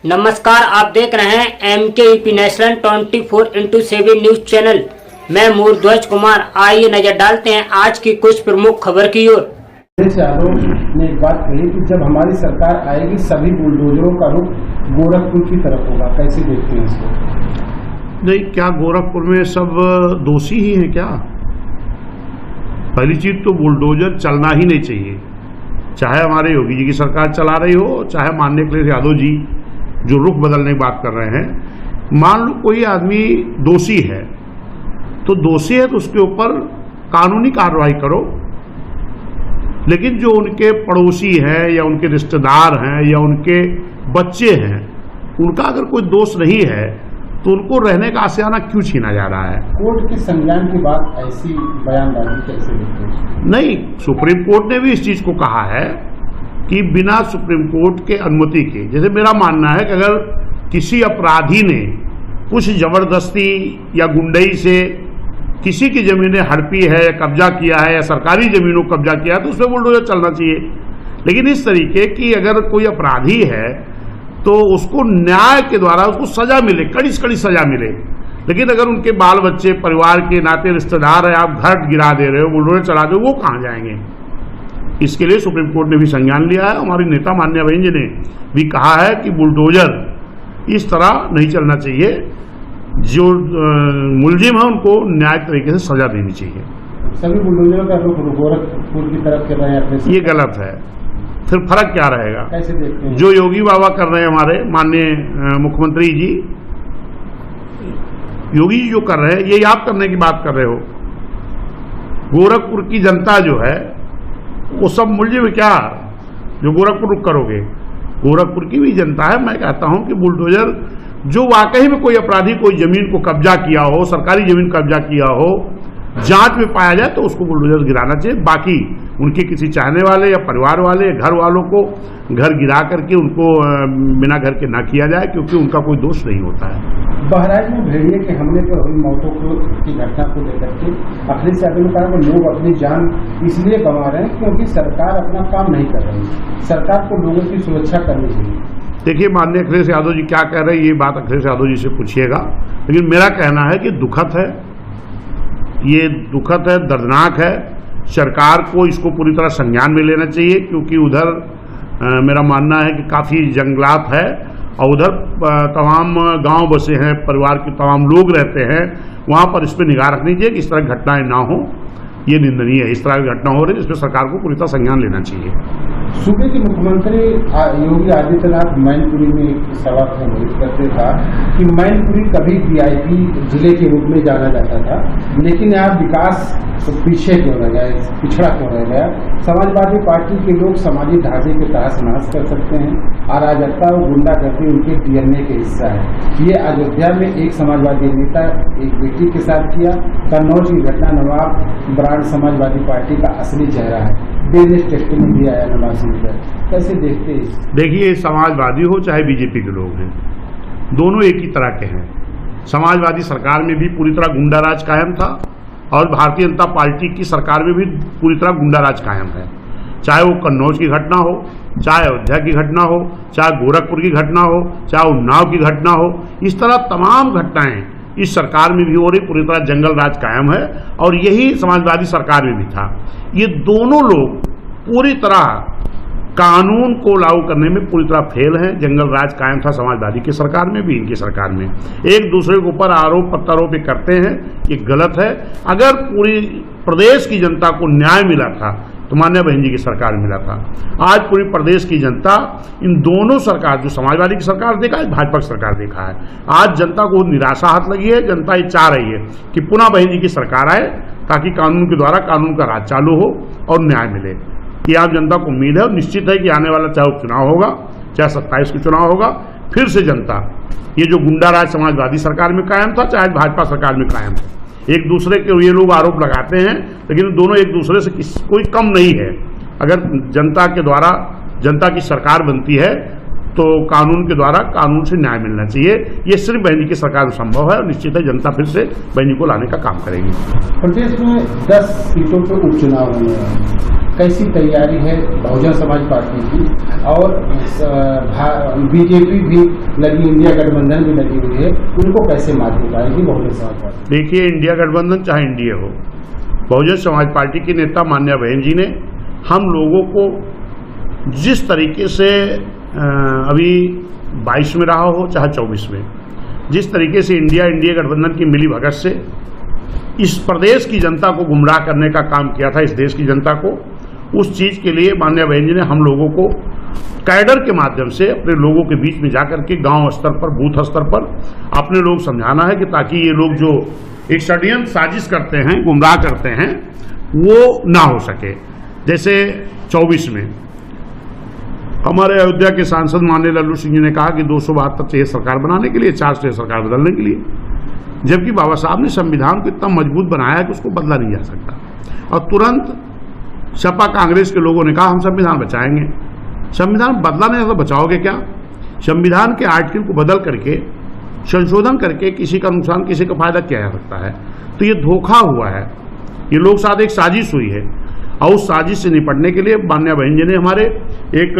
नमस्कार, आप देख रहे हैं MKEP national 24x7 news channel. मैं मूर्ध्वज कुमार। आइए नजर डालते हैं आज की कुछ प्रमुख खबर की ओर। यादव ने एक बात कही कि जब हमारी सरकार आएगी सभी बुलडोजरों का रुख गोरखपुर की तरफ होगा। कैसे देखते हैं इसको? नहीं, क्या गोरखपुर में सब दोषी ही हैं क्या? पहली चीज तो बुलडोजर चलना ही नहीं चाहिए, चाहे हमारे योगी जी की सरकार चला रही हो, चाहे माननीय अखिलेश यादव जी जो रुख बदलने की बात कर रहे हैं। मान लो कोई आदमी दोषी है तो दोषी है तो उसके ऊपर कानूनी कार्रवाई करो, लेकिन जो उनके पड़ोसी हैं या उनके रिश्तेदार हैं या उनके बच्चे हैं, उनका अगर कोई दोष नहीं है तो उनको रहने का आशियाना क्यों छीना जा रहा है? कोर्ट के संज्ञान की बात ऐसी बयानबाजी कैसे देखते हैं? नहीं, सुप्रीम कोर्ट ने भी इस चीज को कहा है कि बिना सुप्रीम कोर्ट के अनुमति के, जैसे मेरा मानना है कि अगर किसी अपराधी ने कुछ जबरदस्ती या गुंडई से किसी की जमीनें हड़पी है या कब्जा किया है या सरकारी जमीनों को कब्जा किया है तो उसमें बुलडोजर चलना चाहिए। लेकिन इस तरीके की अगर कोई अपराधी है तो उसको न्याय के द्वारा उसको सजा मिले, कड़ी से कड़ी सजा मिले। लेकिन अगर उनके बाल बच्चे, परिवार के नाते रिश्तेदार है, आप घर गिरा दे रहे हो, बुलडोजर चला दे, वो कहाँ जाएंगे? इसके लिए सुप्रीम कोर्ट ने भी संज्ञान लिया है। हमारी नेता माननीय बहन जी ने भी कहा है कि बुलडोजर इस तरह नहीं चलना चाहिए। जो मुलजिम है उनको न्याय तरीके से सजा देनी चाहिए। सभी बुलडोजरों का रुख गोरखपुर की तरफ कर रहे हैं, ये गलत है। फिर फर्क क्या रहेगा? कैसे देखते हैं? जो योगी बाबा कर रहे हैं, हमारे माननीय मुख्यमंत्री जी, योगी जी जो कर रहे हैं, ये आप करने की बात कर रहे हो। गोरखपुर की जनता जो है वो सब मुलजिम है क्या जो गोरखपुर रुक करोगे? गोरखपुर की भी जनता है। मैं कहता हूं कि बुलडोजर जो वाकई में कोई अपराधी कोई जमीन को कब्जा किया हो, सरकारी जमीन कब्जा किया हो, जांच में पाया जाए तो उसको बुलडोजर गिराना चाहिए। बाकी उनके किसी चाहने वाले या परिवार वाले, घर वालों को घर गिरा करके उनको बिना घर के ना किया जाए, क्योंकि उनका कोई दोष नहीं होता है। बहराइच में भेड़िए के हमले पर हुई मौतों की घटना को लेकर के अखिलेश यादव ने कहा कि लोग अपनी जान इसलिए गंवा रहे हैं क्योंकि सरकार अपना काम नहीं कर रही। सरकार को लोगों की सुरक्षा करनी चाहिए। देखिए, माननीय अखिलेश यादव जी क्या कह रहे हैं, ये बात अखिलेश यादव जी से पूछिएगा। लेकिन मेरा कहना है कि दुखद है, ये दुखद है, दर्दनाक है। सरकार को इसको पूरी तरह संज्ञान में लेना चाहिए, क्योंकि उधर मेरा मानना है कि काफ़ी जंगलात है और उधर तमाम गांव बसे हैं, परिवार के तमाम लोग रहते हैं। वहाँ पर इस पर निगाह रखनी चाहिए कि इस तरह घटनाएं ना हो। ये निंदनीय है, इस तरह की घटना हो रही है, इसमें सरकार को पूरी तरह संज्ञान लेना चाहिए। सूबे के मुख्यमंत्री योगी आदित्यनाथ मैनपुरी में एक सभा संबोधित करते था कि मैनपुरी कभी VIP जिले के रूप में जाना जाता था, लेकिन यहाँ विकास पीछे क्यों रह गया, पिछड़ा क्यों रह गया? समाजवादी पार्टी के लोग समाजी ढांचे के तहस नहस कर सकते हैं। अराजकता और गुंडागर्दी उनके DNA के हिस्सा है। ये अयोध्या में एक समाजवादी नेता एक बेटी के साथ किया। कन्नौज की घटना नवाब ब्रांड समाजवादी पार्टी का असली चेहरा है। बिजनेस टेस्टिंग भी आया नवाब सिंह पर। कैसे देखते हैं? देखिए, समाजवादी हो चाहे बीजेपी के लोग हैं, दोनों एक ही तरह के हैं। समाजवादी सरकार में भी पूरी तरह गुंडाराज कायम था और भारतीय जनता पार्टी की सरकार में भी पूरी तरह गुंडाराज कायम है। चाहे वो कन्नौज की घटना हो, चाहे अयोध्या की घटना हो, चाहे गोरखपुर की घटना हो, चाहे उन्नाव की घटना हो, इस तरह तमाम घटनाएं इस सरकार में भी हो रही। पूरी तरह जंगल राज कायम है और यही समाजवादी सरकार में भी था। ये दोनों लोग पूरी तरह कानून को लागू करने में पूरी तरह फेल हैं। जंगल राज कायम था समाजवादी की सरकार में भी, इनकी सरकार में। एक दूसरे के ऊपर आरोप प्रत्यारोप करते हैं, ये गलत है। अगर पूरी प्रदेश की जनता को न्याय मिला था तो माननीय बहन जी की सरकार मिला था। आज पूरी प्रदेश की जनता इन दोनों सरकार, जो समाजवादी की सरकार देखा है, भाजपा की सरकार देखा है, आज जनता को निराशा हाथ लगी है। जनता ये चाह रही है कि पुनः बहन जी की सरकार आए ताकि कानून के द्वारा कानून का राज चालू हो और न्याय मिले। ये आप जनता को उम्मीद है और निश्चित है कि आने वाला चाहे उपचुनाव होगा, चाहे 27 को चुनाव होगा, फिर से जनता ये जो गुंडा राज समाजवादी सरकार में कायम था, चाहे भाजपा सरकार में कायम है, एक दूसरे के ये लोग आरोप लगाते हैं, लेकिन दोनों एक दूसरे से कोई कम नहीं है। अगर जनता के द्वारा जनता की सरकार बनती है तो कानून के द्वारा कानून से न्याय मिलना चाहिए। ये सिर्फ बहन जी की सरकार में संभव है और निश्चित है जनता फिर से बहन जी को लाने का काम करेगी। प्रदेश में 10 सीटों पर उपचुनाव होने हैं। कैसी तैयारी है बहुजन समाज पार्टी की, और बीजेपी भी लगी, इंडिया गठबंधन भी लगी हुई है, उनको कैसे मात दे पाएगी बहुजन समाज पार्टी? देखिए, इंडिया गठबंधन चाहे एनडीए हो, बहुजन समाज पार्टी के नेता मान्या बहन जी ने हम लोगों को जिस तरीके से अभी 22 में रहा हो चाहे 24 में, जिस तरीके से इंडिया गठबंधन की मिली भगत से इस प्रदेश की जनता को गुमराह करने का काम किया था, इस देश की जनता को, उस चीज के लिए माननीय बहन जी ने हम लोगों को कैडर के माध्यम से अपने लोगों के बीच में जाकर के गांव स्तर पर, बूथ स्तर पर अपने लोग समझाना है कि ताकि ये लोग जो एक षड्यंत्र साजिश करते हैं, गुमराह करते हैं, वो ना हो सके। जैसे 24 में हमारे अयोध्या के सांसद माननीय लल्लू सिंह जी ने कहा कि 272 चाहिए सरकार बनाने के लिए, 4 चाहिए सरकार बदलने के लिए, जबकि बाबा साहब ने संविधान को इतना मजबूत बनाया कि उसको बदला नहीं जा सकता। और तुरंत सपा कांग्रेस के लोगों ने कहा हम संविधान बचाएंगे। संविधान बदला नहीं तो बचाओगे क्या? संविधान के आर्टिकल को बदल करके, संशोधन करके किसी का नुकसान, किसी का फायदा किया जा सकता है? तो ये धोखा हुआ है, ये लोग साथ एक साजिश हुई है, और उस साजिश से निपटने के लिए मान्या बहन जी ने हमारे एक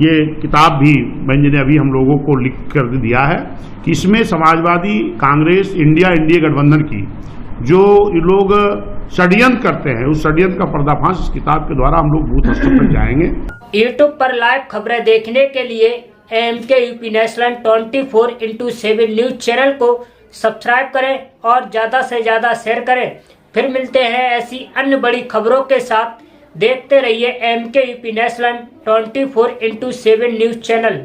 ये किताब भी बहन जी ने अभी हम लोगों को लिख कर दिया है कि इसमें समाजवादी, कांग्रेस, इंडिया गठबंधन की जो ये लोग षड्यंत्र करते हैं, उस षड्यंत्र का पर्दाफाश इस किताब के द्वारा हम लोग बूथ स्तर तक जाएंगे। यूट्यूब पर लाइव खबरें देखने के लिए MK UP national 24x7 news channel को सब्सक्राइब करें और ज्यादा से ज्यादा शेयर करें। फिर मिलते हैं ऐसी अन्य बड़ी खबरों के साथ। देखते रहिए MK UP national 24x7 news channel.